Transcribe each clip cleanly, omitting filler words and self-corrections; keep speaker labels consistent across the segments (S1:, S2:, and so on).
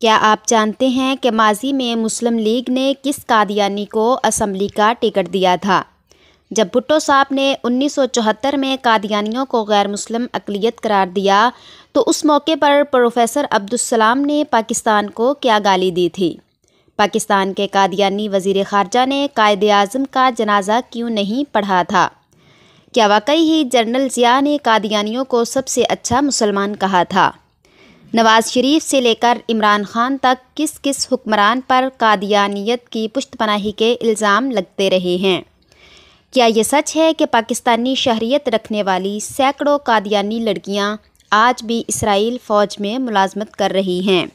S1: کیا آپ جانتے ہیں کہ ماضی میں مسلم لیگ نے کس قادیانی کو اسمبلی کا ٹکٹ دیا تھا؟ جب بھٹو صاحب نے 1974 میں قادیانیوں کو غیر مسلم اقلیت قرار دیا تو اس موقع پر پروفیسر عبدالسلام نے پاکستان کو کیا گالی دی تھی؟ پاکستان کے قادیانی وزیر خارجہ نے قائد اعظم کا جنازہ کیوں نہیں پڑھا تھا؟ کیا واقعی ہی جنرل ضیاء نے قادیانیوں کو سب سے اچھا مسلمان کہا تھا؟ نواز شریف سے لے کر عمران خان تک کس کس حکمران پر قادیانیت کی پشت پناہی کے الزام لگتے رہے ہیں؟ کیا یہ سچ ہے کہ پاکستانی شہریت رکھنے والی سینکڑوں قادیانی لڑکیاں آج بھی اسرائیل فوج میں ملازمت کر رہی ہیں؟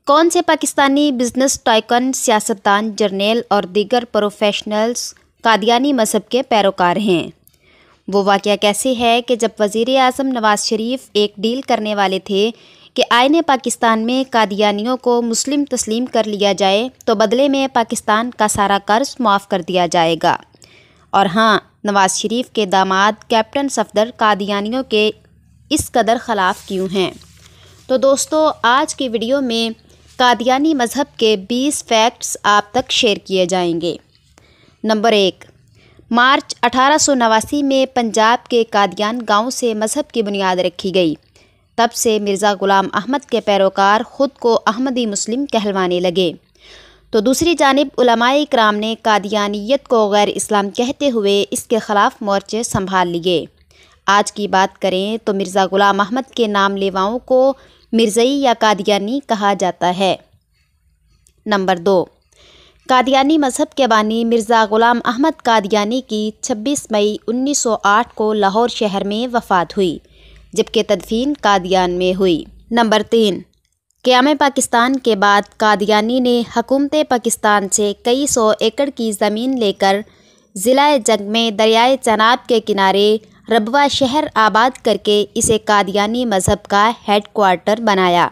S1: کون سے پاکستانی بزنس ٹائکون، سیاستدان، جرنیل اور دیگر پروفیشنلز قادیانی مذہب کے پیروکار ہیں؟ وہ واقعہ کیسے ہے کہ جب وزیر اعظم نواز شریف ایک ڈیل کرنے والے تھے کہ آئین پاکستان میں قادیانیوں کو مسلم تسلیم کر لیا جائے تو بدلے میں پاکستان کا سارا قرض معاف کر دیا جائے گا، اور ہاں، نواز شریف کے داماد کیپٹن صفدر قادیانیوں کے اس قدر خلاف کیوں ہیں؟ تو دوستو، آج کی ویڈیو میں قادیانی مذہب کے 20 فیکٹس آپ تک شیئر کیے جائیں گے۔ نمبر 1، مارچ 1889 میں پنجاب کے قادیان گاؤں سے مذہب کی بنیاد رکھی گئی۔ تب سے مرزا غلام احمد کے پیروکار خود کو احمدی مسلم کہلوانے لگے۔ تو دوسری جانب علماء کرام نے قادیانیت کو غیر اسلام کہتے ہوئے اس کے خلاف مورچے سنبھال لیے۔ آج کی بات کریں تو مرزا غلام احمد کے نام لیواؤں کو مرزئی یا قادیانی کہا جاتا ہے۔ نمبر 2، قادیانی مذہب کے بانی مرزا غلام احمد قادیانی کی 26 مئی 1908 کو لاہور شہر میں وفات ہوئی، جبکہ تدفین قادیان میں ہوئی۔ نمبر 3، قیام پاکستان کے بعد قادیانی نے حکومت پاکستان سے کئی سو ایکڑ کی زمین لے کر ضلع جنگ میں دریائے چناب کے کنارے ربوہ شہر آباد کر کے اسے قادیانی مذہب کا ہیڈ کوارٹر بنایا۔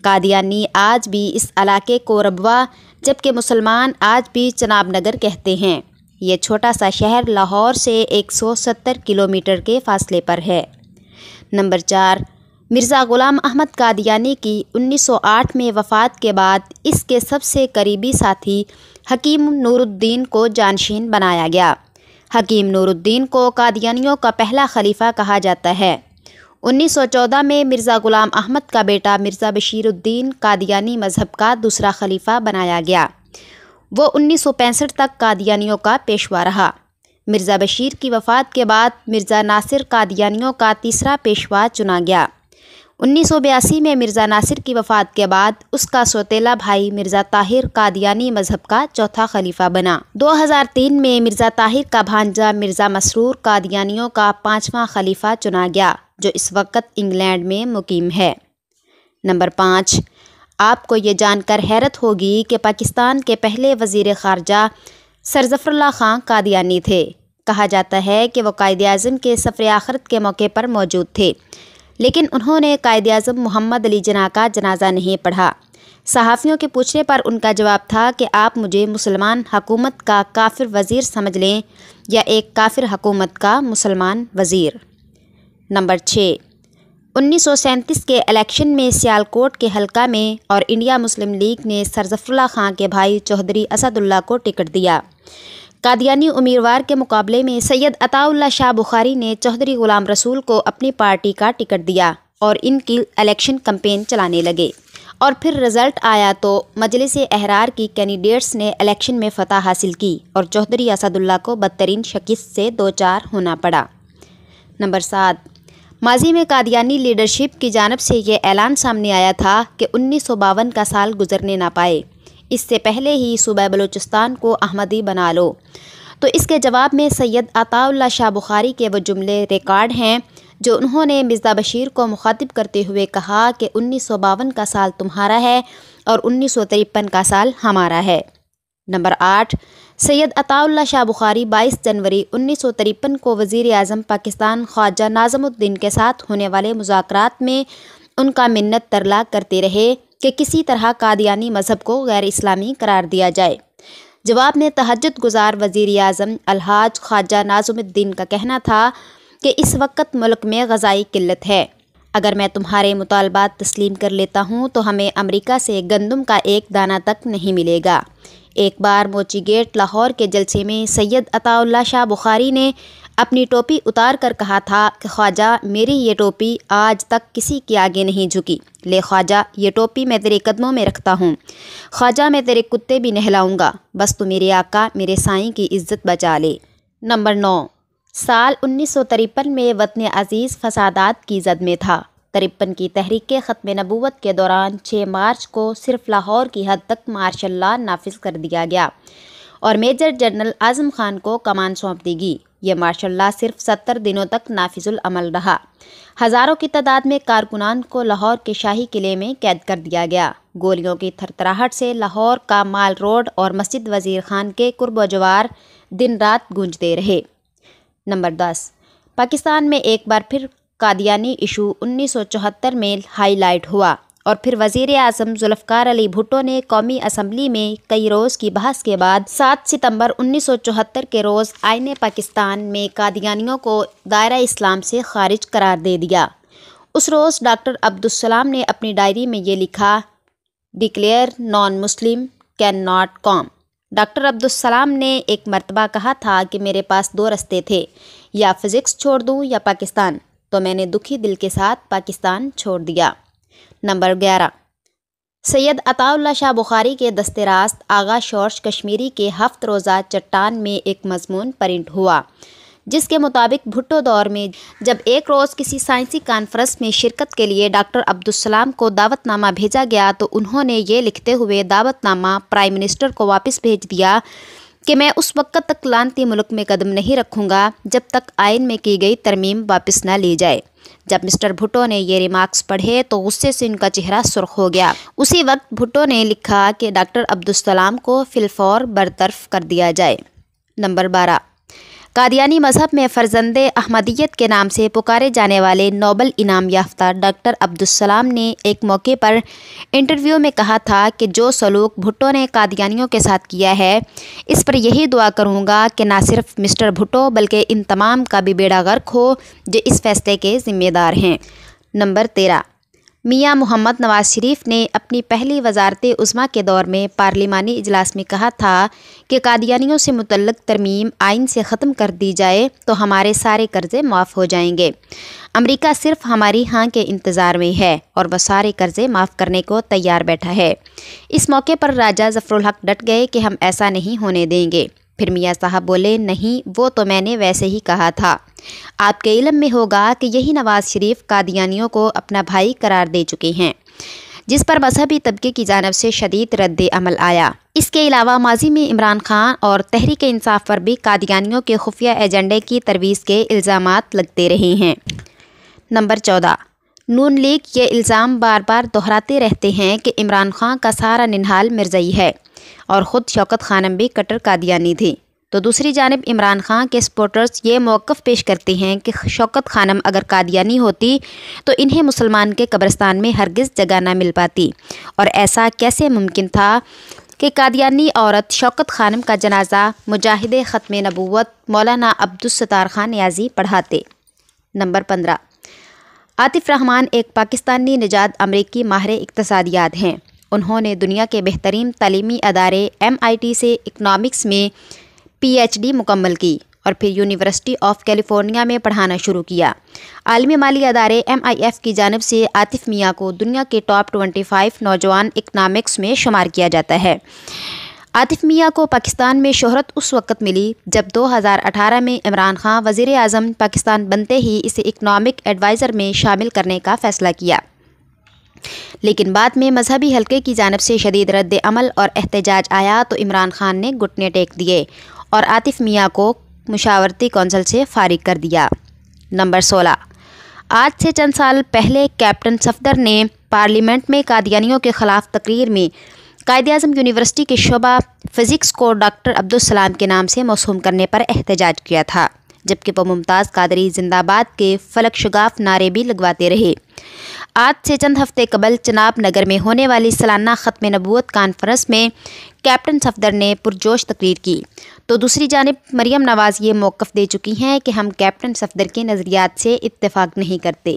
S1: قادیانی آج بھی اس علاقے کو ربوہ، جبکہ مسلمان آج بھی چناب نگر کہتے ہیں۔ یہ چھوٹا سا شہر لاہور سے 170 کلومیٹر کے فاصلے پر ہے۔ نمبر 4، مرزا غلام احمد قادیانی کی 1908 میں وفات کے بعد اس کے سب سے قریبی ساتھی حکیم نور الدین کو جانشین بنایا گیا۔ حکیم نور الدین کو قادیانیوں کا پہلا خلیفہ کہا جاتا ہے۔ 1914 میں مرزا غلام احمد کا بیٹا مرزا بشیر الدین قادیانی مذہب کا دوسرا خلیفہ بنایا گیا۔ وہ 1965 تک قادیانیوں کا پیشوا رہا۔ مرزا بشیر کی وفات کے بعد مرزا ناصر قادیانیوں کا تیسرا پیشوا چنا گیا۔ 1982 میں مرزا ناصر کی وفات کے بعد اس کا سوتیلا بھائی مرزا طاہر قادیانی مذہب کا چوتھا خلیفہ بنا۔ 2003 میں مرزا طاہر کا بھانجا مرزا مسرور قادیانیوں کا 5واں خلیفہ چنا گیا، جو اس وقت انگلینڈ میں مقیم ہے۔ نمبر 5، آپ کو یہ جان کر حیرت ہوگی کہ پاکستان کے پہلے وزیر خارجہ سر ظفر اللہ خان قادیانی تھے۔ کہا جاتا ہے کہ وہ قائد اعظم کے سفر آخرت کے موقع پر موجود تھے، لیکن انہوں نے قائد اعظم محمد علی جناح کا جنازہ نہیں پڑھا۔ صحافیوں کے پوچھنے پر ان کا جواب تھا کہ آپ مجھے مسلمان حکومت کا کافر وزیر سمجھ لیں یا ایک کافر حکومت کا مسلمان وزیر۔ نمبر 6، 1937 کے الیکشن میں سیالکوٹ کے حلقہ میں اور انڈیا مسلم لیگ نے سر ظفر اللہ خان کے بھائی چوہدری اسد اللہ کو ٹکٹ دیا۔ قادیانی امیدوار کے مقابلے میں سید عطا اللہ شاہ بخاری نے چوہدری غلام رسول کو اپنی پارٹی کا ٹکٹ دیا اور ان کی الیکشن کمپین چلانے لگے، اور پھر رزلٹ آیا تو مجلس احرار کی کینڈیڈیٹس نے الیکشن میں فتح حاصل کی اور چوہدری اسد اللہ کو بدترین شکست سے دوچار ہونا پڑا۔ نمبر 7، ماضی میں قادیانی لیڈرشپ کی جانب سے یہ اعلان سامنے آیا تھا کہ 1952 کا سال گزرنے نہ پائے، اس سے پہلے ہی صوبہ بلوچستان کو احمدی بنا لو۔ تو اس کے جواب میں سید عطا اللہ شاہ بخاری کے وہ جملے ریکارڈ ہیں جو انہوں نے مرزا بشیر کو مخاطب کرتے ہوئے کہا کہ 1952 کا سال تمہارا ہے اور 1953 کا سال ہمارا ہے۔ نمبر 8، سید عطا اللہ شاہ بخاری 22 جنوری 1953 کو وزیر اعظم پاکستان خواجہ ناظم الدین کے ساتھ ہونے والے مذاکرات میں ان کا منت ترلا کرتے رہے کہ کسی طرح قادیانی مذہب کو غیر اسلامی قرار دیا جائے۔ جواب میں تہجد گزار وزیر اعظم الحاج خواجہ ناظم الدین کا کہنا تھا کہ اس وقت ملک میں غذائی قلت ہے، اگر میں تمہارے مطالبات تسلیم کر لیتا ہوں تو ہمیں امریکہ سے گندم کا ایک دانہ تک نہیں ملے گا۔ ایک بار موچی گیٹ لاہور کے جلسے میں سید عطا اللہ شاہ بخاری نے اپنی ٹوپی اتار کر کہا تھا کہ خواجہ میری یہ ٹوپی آج تک کسی کے آگے نہیں جھکی، لے خواجہ یہ ٹوپی میں تیرے قدموں میں رکھتا ہوں، خواجہ میں تیرے کتے بھی نہلاؤں گا، بس تو میرے آقا میرے سائیں کی عزت بچا لے۔ نمبر 9، سال 1953 میں وطن عزیز فسادات کی زد میں تھا۔ 53 کی تحریک ختم نبوت کے دوران 6 مارچ کو صرف لاہور کی حد تک مارشل لا نافذ کر دیا گیا اور میجر جنرل اعظم خان کو کمان سونپ دی گئی۔ یہ مارشل لا صرف 70 دنوں تک نافذ العمل رہا۔ ہزاروں کی تعداد میں کارکنان کو لاہور کے شاہی قلعے میں قید کر دیا گیا۔ گولیوں کی تھرتھراہٹ سے لاہور کا مال روڈ اور مسجد وزیر خان کے قرب و جوار دن رات گونجتے رہے۔ نمبر 10، پاکستان میں ایک بار پھر قادیانی ایشو 1974 میں ہائی لائٹ ہوا اور پھر وزیر اعظم ذوالفقار علی بھٹو نے قومی اسمبلی میں کئی روز کی بحث کے بعد 7 ستمبر 1974 کے روز آئین پاکستان میں قادیانیوں کو دائرہ اسلام سے خارج قرار دے دیا۔ اس روز ڈاکٹر عبدالسلام نے اپنی ڈائری میں یہ لکھا، declare non Muslim can not come. Doctor Abdus Salam نے ایک مرتبہ کہا تھا کہ میرے پاس 2 رستے تھے، یا فزکس چھوڑ دوں یا پاکستان، تو میں نے دکھی دل کے ساتھ پاکستان چھوڑ دیا۔ نمبر 11، سید عطا اللہ شاہ بخاری کے دست راست آغا شورش کشمیری کے 7 روزہ چٹان میں ایک مضمون پرنٹ ہوا، جس کے مطابق بھٹو دور میں جب ایک روز کسی سائنسی کانفرنس میں شرکت کے لیے ڈاکٹر عبدالسلام کو دعوت نامہ بھیجا گیا تو انہوں نے یہ لکھتے ہوئے دعوت نامہ پرائم منسٹر کو واپس بھیج دیا کہ میں اس وقت تک لانتی ملک میں قدم نہیں رکھوں گا جب تک آئین میں کی گئی ترمیم واپس نہ لی جائے۔ جب مسٹر بھٹو نے یہ ریمارکس پڑھے تو غصے سے ان کا چہرہ سرخ ہو گیا۔ اسی وقت بھٹو نے لکھا کہ ڈاکٹر عبدالسلام کو فی الفور برطرف کر دیا جائے۔ نمبر 12، قادیانی مذہب میں فرزند احمدیت کے نام سے پکارے جانے والے نوبل انعام یافتہ ڈاکٹر عبدالسلام نے ایک موقع پر انٹرویو میں کہا تھا کہ جو سلوک بھٹو نے قادیانیوں کے ساتھ کیا ہے، اس پر یہی دعا کروں گا کہ نہ صرف مسٹر بھٹو بلکہ ان تمام کا بھی بیڑا غرق ہو جو اس فیصلے کے ذمہ دار ہیں۔ نمبر 13، میاں محمد نواز شریف نے اپنی پہلی وزارت عظمیٰ کے دور میں پارلیمانی اجلاس میں کہا تھا کہ قادیانیوں سے متعلق ترمیم آئین سے ختم کر دی جائے تو ہمارے سارے قرضے معاف ہو جائیں گے۔ امریکہ صرف ہماری ہاں کے انتظار میں ہے اور وہ سارے قرضے معاف کرنے کو تیار بیٹھا ہے۔ اس موقع پر راجہ ظفرالحق ڈٹ گئے کہ ہم ایسا نہیں ہونے دیں گے۔ پھر میاں صاحب بولے، نہیں وہ تو میں نے ویسے ہی کہا تھا۔ آپ کے علم میں ہوگا کہ یہی نواز شریف قادیانیوں کو اپنا بھائی قرار دے چکے ہیں، جس پر مذہبی طبقے کی جانب سے شدید رد عمل آیا۔ اس کے علاوہ ماضی میں عمران خان اور تحریک انصاف پر بھی قادیانیوں کے خفیہ ایجنڈے کی ترویج کے الزامات لگتے رہے ہیں۔ نمبر 14، نون لیگ یہ الزام بار بار دہراتے رہتے ہیں کہ عمران خان کا سارا ننہال مرزائی ہے اور خود شوکت خانم بھی کٹر قادیانی تھی، تو دوسری جانب عمران خان کے سپورٹرز یہ موقف پیش کرتے ہیں کہ شوکت خانم اگر قادیانی ہوتی تو انہیں مسلمان کے قبرستان میں ہرگز جگہ نہ مل پاتی، اور ایسا کیسے ممکن تھا کہ قادیانی عورت شوکت خانم کا جنازہ مجاہد ختم نبوت مولانا عبدالستار خان نیازی پڑھاتے۔ نمبر 15، عاطف رحمان ایک پاکستانی نژاد امریکی ماہر اقتصادیات ہیں۔ انہوں نے دنیا کے بہترین تعلیمی ادارے MIT سے اکنامکس میں PhD مکمل کی اور پھر یونیورسٹی آف کیلیفورنیا میں پڑھانا شروع کیا۔ عالمی مالی ادارے MIF کی جانب سے عاطف میاں کو دنیا کے ٹاپ 25 نوجوان اکنامکس میں شمار کیا جاتا ہے۔ عاطف میاں کو پاکستان میں شہرت اس وقت ملی جب 2018 میں عمران خان وزیر اعظم پاکستان بنتے ہی اسے اکنامک ایڈوائزر میں شامل کرنے کا فیصلہ کیا، لیکن بعد میں مذہبی حلقے کی جانب سے شدید رد عمل اور احتجاج آیا تو عمران خان نے گھٹنے ٹیک دیے اور عاطف میاں کو مشاورتی کونسل سے فارغ کر دیا۔ نمبر 16، آج سے چند سال پہلے کیپٹن صفدر نے پارلیمنٹ میں قادیانیوں کے خلاف تقریر میں قائد اعظم یونیورسٹی کے شعبہ فزکس کو ڈاکٹر عبدالسلام کے نام سے موسوم کرنے پر احتجاج کیا تھا، جبکہ وہ ممتاز قادری زندہ باد کے فلک شگاف نعرے بھی لگواتے رہے۔ آج سے چند ہفتے قبل چناب نگر میں ہونے والی سالانہ ختم نبوت کانفرنس میں کیپٹن صفدر نے پرجوش تقریر کی، تو دوسری جانب مریم نواز یہ موقف دے چکی ہیں کہ ہم کیپٹن صفدر کے نظریات سے اتفاق نہیں کرتے۔